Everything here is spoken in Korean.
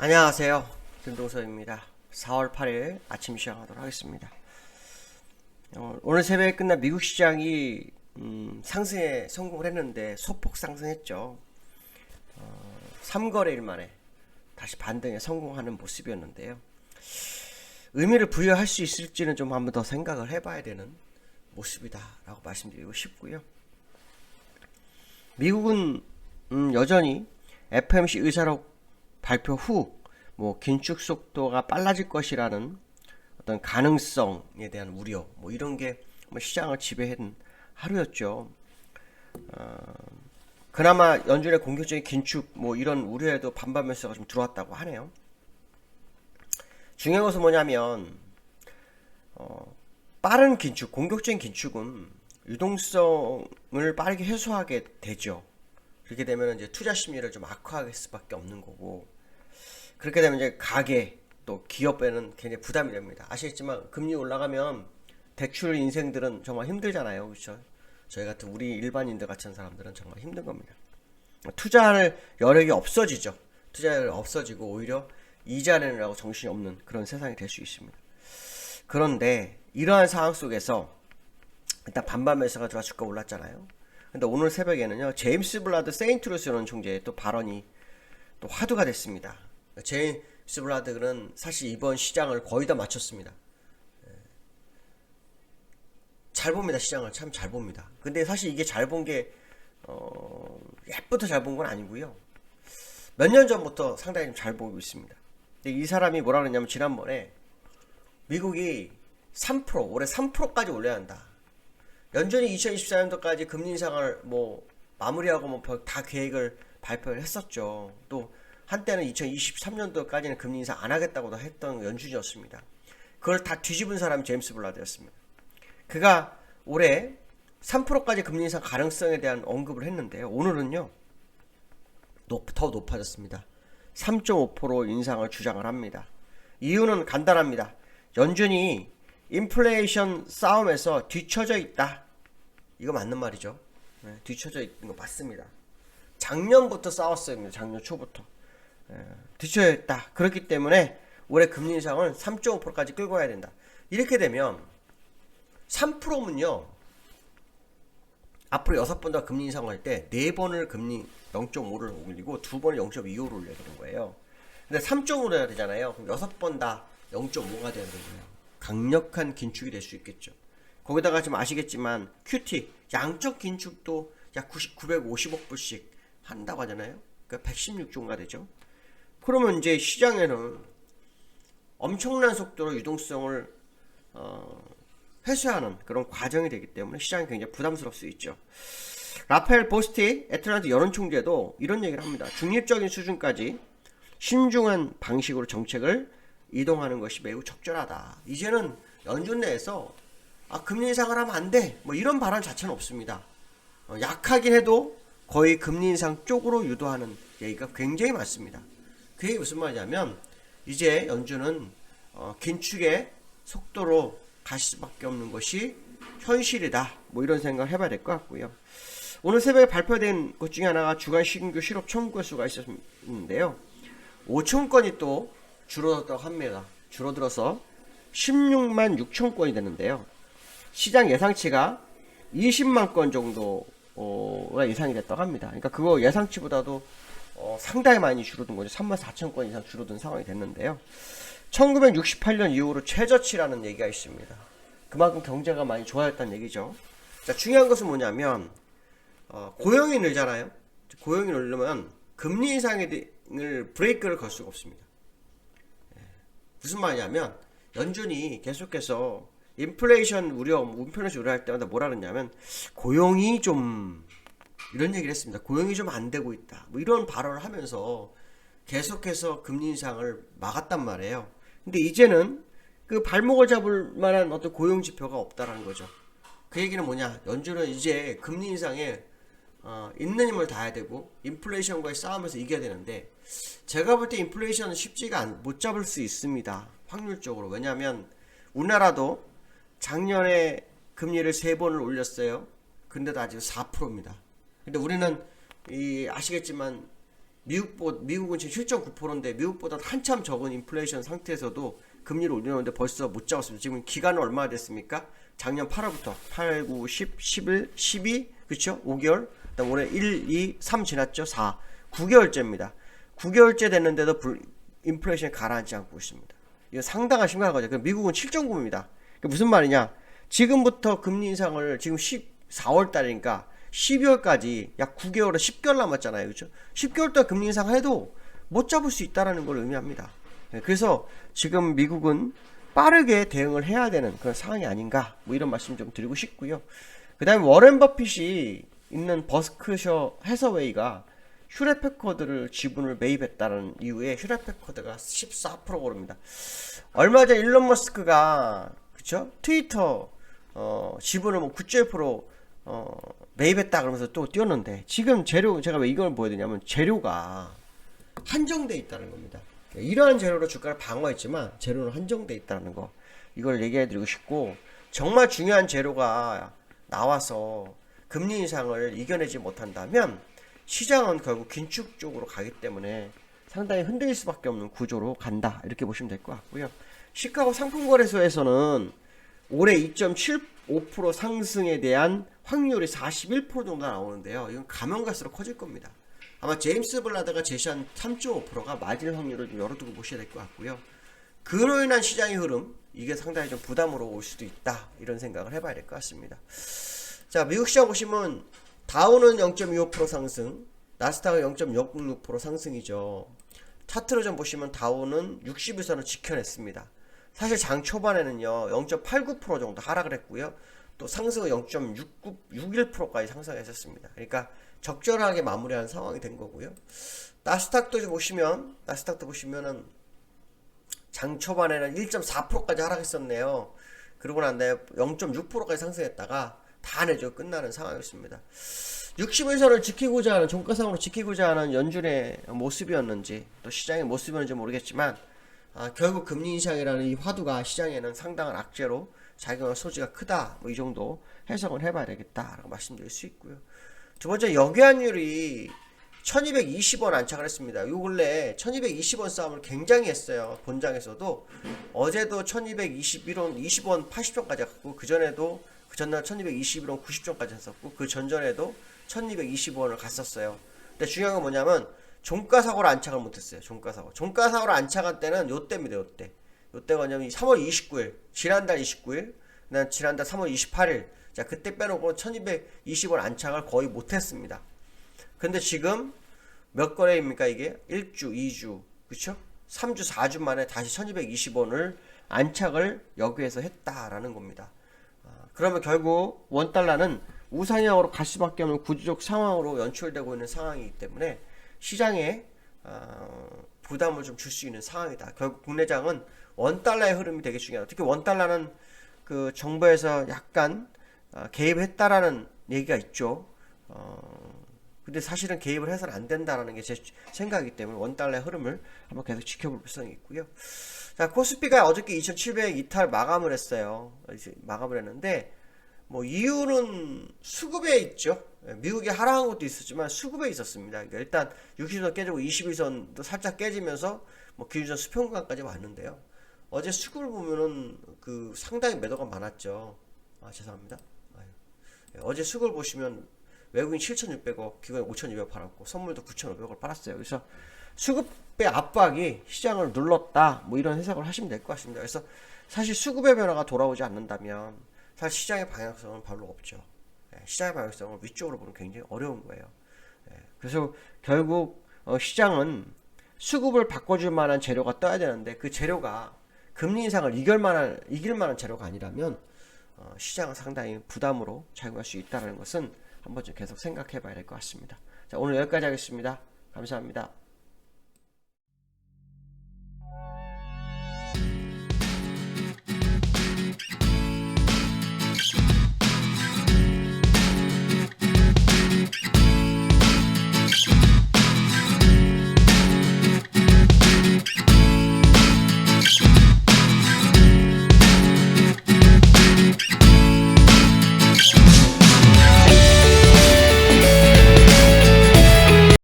안녕하세요. 김동서입니다. 4월 8일 아침 시작하도록 하겠습니다. 오늘 새벽에 끝난 미국 시장이 상승에 성공을 했는데 소폭 상승했죠. 3거래일 만에 다시 반등에 성공하는 모습이었는데요. 의미를 부여할 수 있을지는 좀 한번 더 생각을 해봐야 되는 모습이다라고 말씀드리고 싶고요. 미국은 여전히 FOMC 의사록 발표 후 긴축 속도가 빨라질 것이라는 어떤 가능성에 대한 우려 이런 게 시장을 지배한 하루였죠. 그나마 연준의 공격적인 긴축 이런 우려에도 반반 매수가 좀 들어왔다고 하네요. 중요한 것은 뭐냐면 빠른 긴축, 공격적인 긴축은 유동성을 빠르게 해소하게 되죠. 그렇게 되면 이제 투자 심리를 좀 악화할 수밖에 없는 거고, 그렇게 되면 이제 가계 또 기업에는 굉장히 부담이 됩니다. 아시겠지만 금리 올라가면 대출 인생들은 정말 힘들잖아요, 그렇죠? 저희 같은 우리 일반인들 같은 사람들은 정말 힘든 겁니다. 투자할 여력이 없어지죠. 투자력이 없어지고 오히려 이자 내느라고 정신이 없는 그런 세상이 될 수 있습니다. 그런데 이러한 상황 속에서 일단 반반 매수가 들어와 주가 올랐잖아요. 근데 오늘 새벽에는요, 제임스 블라드 세인트루스라는 총재의 또 발언이 또 화두가 됐습니다. 제임스 블라드는 사실 이번 시장을 거의 다 맞췄습니다. 잘 봅니다. 시장을 참 잘 봅니다. 근데 사실 이게 잘 본 게 예부터 잘 본 건 아니고요. 몇 년 전부터 상당히 잘 보고 있습니다. 근데 이 사람이 뭐라 그랬냐면, 지난번에 미국이 3% 올해 3%까지 올려야 한다. 연준이 2024년도까지 금리 인상을 마무리하고 다 계획을 발표를 했었죠. 또 한때는 2023년도까지는 금리 인상 안 하겠다고도 했던 연준이었습니다. 그걸 다 뒤집은 사람이 제임스 블라드였습니다. 그가 올해 3%까지 금리 인상 가능성에 대한 언급을 했는데요. 오늘은요, 더 높아졌습니다. 3.5% 인상을 주장을 합니다. 이유는 간단합니다. 연준이 인플레이션 싸움에서 뒤처져 있다. 이거 맞는 말이죠. 뒤처져 있는 거 맞습니다. 작년부터 싸웠어요. 작년 초부터. 뒤처져 있다. 그렇기 때문에 올해 금리 인상을 3.5%까지 끌고 가야 된다. 이렇게 되면 3%면요, 앞으로 6번 더 금리 인상을 할 때 4번을 금리 0.5를 올리고 2번을 0.25를 올려야 되는 거예요. 근데 3.5로 해야 되잖아요. 그럼 6번 다 0.5가 되는 거예요. 강력한 긴축이 될 수 있겠죠. 거기다가 지금 아시겠지만 QT 양적 긴축도 약 950억 불씩 한다고 하잖아요. 그러니까 116조가 되죠. 그러면 이제 시장에는 엄청난 속도로 유동성을 회수하는 그런 과정이 되기 때문에 시장이 굉장히 부담스러울 수 있죠. 라파엘 보스티 애틀란타 여론총재도 이런 얘기를 합니다. 중립적인 수준까지 신중한 방식으로 정책을 이동하는 것이 매우 적절하다. 이제는 연준 내에서 금리 인상을 하면 안 돼, 이런 발언 자체는 없습니다. 약하긴 해도 거의 금리 인상 쪽으로 유도하는 얘기가 굉장히 많습니다. 그게 무슨 말이냐면, 이제 연준은 긴축의 속도로 갈 수밖에 없는 것이 현실이다. 이런 생각을 해봐야 될 것 같고요. 오늘 새벽에 발표된 것 중에 하나가 주간 신규 실업 청구 건수가 있었는데요. 5천 건이 또 줄어들었다고 합니다. 줄어들어서 16만 6천 건이 되는데요. 시장 예상치가 20만 건 정도가 예상이 됐다고 합니다. 그러니까 그거 예상치보다도 상당히 많이 줄어든 거죠. 3만 4천 건 이상 줄어든 상황이 됐는데요. 1968년 이후로 최저치라는 얘기가 있습니다. 그만큼 경제가 많이 좋아졌다는 얘기죠. 자, 중요한 것은 뭐냐면, 고용이 늘잖아요. 고용이 늘려면 금리 인상을 브레이크를 걸 수가 없습니다. 무슨 말이냐면, 연준이 계속해서 인플레이션 우려할 때마다 뭐라 그러냐면, 고용이 좀, 이런 얘기를 했습니다. 고용이 좀 안 되고 있다. 이런 발언을 하면서 계속해서 금리 인상을 막았단 말이에요. 근데 이제는 그 발목을 잡을 만한 어떤 고용 지표가 없다라는 거죠. 그 얘기는 뭐냐? 연준은 이제 금리 인상에 있는 힘을 다해야 되고 인플레이션과의 싸움에서 이겨야 되는데, 제가 볼 때 인플레이션은 쉽지가 못 잡을 수 있습니다. 확률적으로. 왜냐하면 우리나라도 작년에 금리를 3번을 올렸어요. 근데도 아직 4%입니다. 근데 우리는 아시겠지만 미국은 지금 7.9%인데 미국보다 한참 적은 인플레이션 상태에서도 금리를 올려놓는데 벌써 못 잡았습니다. 지금 기간은 얼마나 됐습니까? 작년 8월부터 8, 9, 10, 11, 12 그쵸? 5개월 그다음 올해 1, 2, 3 지났죠? 4 9개월째입니다. 9개월째 됐는데도 인플레이션이 가라앉지 않고 있습니다. 이거 상당한 심각한 거죠. 미국은 7.9입니다. 무슨 말이냐? 지금부터 금리 인상을 지금 4월 달이니까 12월까지 약 9개월에 10개월 남았잖아요. 그렇죠? 10개월 동안 금리 인상해도 못 잡을 수 있다는 걸 의미합니다. 그래서 지금 미국은 빠르게 대응을 해야 되는 그런 상황이 아닌가 뭐 이런 말씀 좀 드리고 싶고요. 그 다음에 워렌 버핏이 있는 버스크셔 해서웨이가 휴렛패커드를 지분을 매입했다는 이유에 휴렛패커드가 14% 오릅니다. 얼마 전 일론 머스크가 그쵸? 트위터 지분을 뭐 9.1% 매입했다 그러면서 또 뛰었는데 지금 재료 제가 왜 이걸 보여드리냐면 재료가 한정돼 있다는 겁니다. 이러한 재료로 주가를 방어했지만 재료는 한정돼 있다는 거 이걸 얘기해드리고 싶고 정말 중요한 재료가 나와서 금리 인상을 이겨내지 못한다면 시장은 결국 긴축 쪽으로 가기 때문에 상당히 흔들릴 수밖에 없는 구조로 간다 이렇게 보시면 될 것 같고요. 시카고 상품거래소에서는 올해 2.75% 상승에 대한 확률이 41% 정도 나오는데요. 이건 가면 갈수록 커질 겁니다. 아마 제임스 블라드가 제시한 3.5%가 맞을 확률을 좀 열어두고 보셔야 될 것 같고요. 그로 인한 시장의 흐름 이게 상당히 좀 부담으로 올 수도 있다 이런 생각을 해봐야 될 것 같습니다. 자, 미국 시장 보시면 다우는 0.25% 상승, 나스닥은 0.06% 상승이죠. 차트로 좀 보시면 다우는 60일선을 지켜냈습니다. 사실 장 초반에는요 0.89% 정도 하락을 했고요. 또 상승은 0.61%까지 상승했었습니다. 그러니까 적절하게 마무리한 상황이 된 거고요. 나스닥도 보시면은 장 초반에는 1.4%까지 하락했었네요. 그러고 난 다음에 0.6%까지 상승했다가 다 내죠. 끝나는 상황이었습니다. 60일선을 지키고자 하는 종가상으로 지키고자 하는 연준의 모습이었는지 또 시장의 모습이었는지 모르겠지만 결국 금리 인상이라는 이 화두가 시장에는 상당한 악재로 작용할 소지가 크다. 뭐 이 정도 해석을 해봐야 되겠다라고 말씀드릴 수 있고요. 두 번째 역외환율이 1220원 안착을 했습니다. 요 근래 1220원 싸움을 굉장히 했어요. 본장에서도 어제도 1221원 20원 80원까지 갔고 그 전날 1221원 90원까지 했었고 그 전전에도 1220원을 갔었어요. 근데 중요한 건 뭐냐면 종가사고를 안착을 못했어요. 종가사고를 안착한 때는 요때입니다. 요때가 뭐냐면 3월 29일 지난달 29일 난 지난달 3월 28일 자 그때 빼놓고 1220원 안착을 거의 못했습니다. 근데 지금 몇 거래입니까 이게? 1주 2주 그쵸? 3주 4주 만에 다시 1220원을 안착을 여기에서 했다라는 겁니다. 그러면 결국 원달러는 우상향으로 갈 수밖에 없는 구조적 상황으로 연출되고 있는 상황이기 때문에 시장에 부담을 좀 줄 수 있는 상황이다. 결국 국내장은 원달러의 흐름이 되게 중요하다. 특히 원달러는 그 정부에서 약간 개입했다라는 얘기가 있죠. 근데 사실은 개입을 해서는 안 된다라는 게 제 생각이기 때문에 원달러의 흐름을 한번 계속 지켜볼 필요성이 있고요. 자, 코스피가 어저께 2700 이탈 마감을 했어요. 마감을 했는데 뭐 이유는 수급에 있죠. 미국이 하락한 것도 있었지만 수급에 있었습니다. 그러니까 일단 60선 깨지고 21선도 살짝 깨지면서 뭐 기준선 수평관까지 왔는데요. 어제 수급을 보면은 그 상당히 매도가 많았죠. 죄송합니다. 어제 수급을 보시면 외국인 7,600억, 기관이 5,200억 팔았고 선물도 9,500억을 팔았어요. 그래서 수급의 압박이 시장을 눌렀다. 뭐 이런 해석을 하시면 될 것 같습니다. 그래서 사실 수급의 변화가 돌아오지 않는다면 사실 시장의 방향성은 별로 없죠. 시장의 방향성을 위쪽으로 보는 굉장히 어려운 거예요. 그래서 결국 시장은 수급을 바꿔줄 만한 재료가 떠야 되는데 그 재료가 금리 인상을 이길 만한 재료가 아니라면 시장은 상당히 부담으로 작용할 수 있다는 것은 한번 좀 계속 생각해 봐야 될 것 같습니다. 자, 오늘 여기까지 하겠습니다. 감사합니다.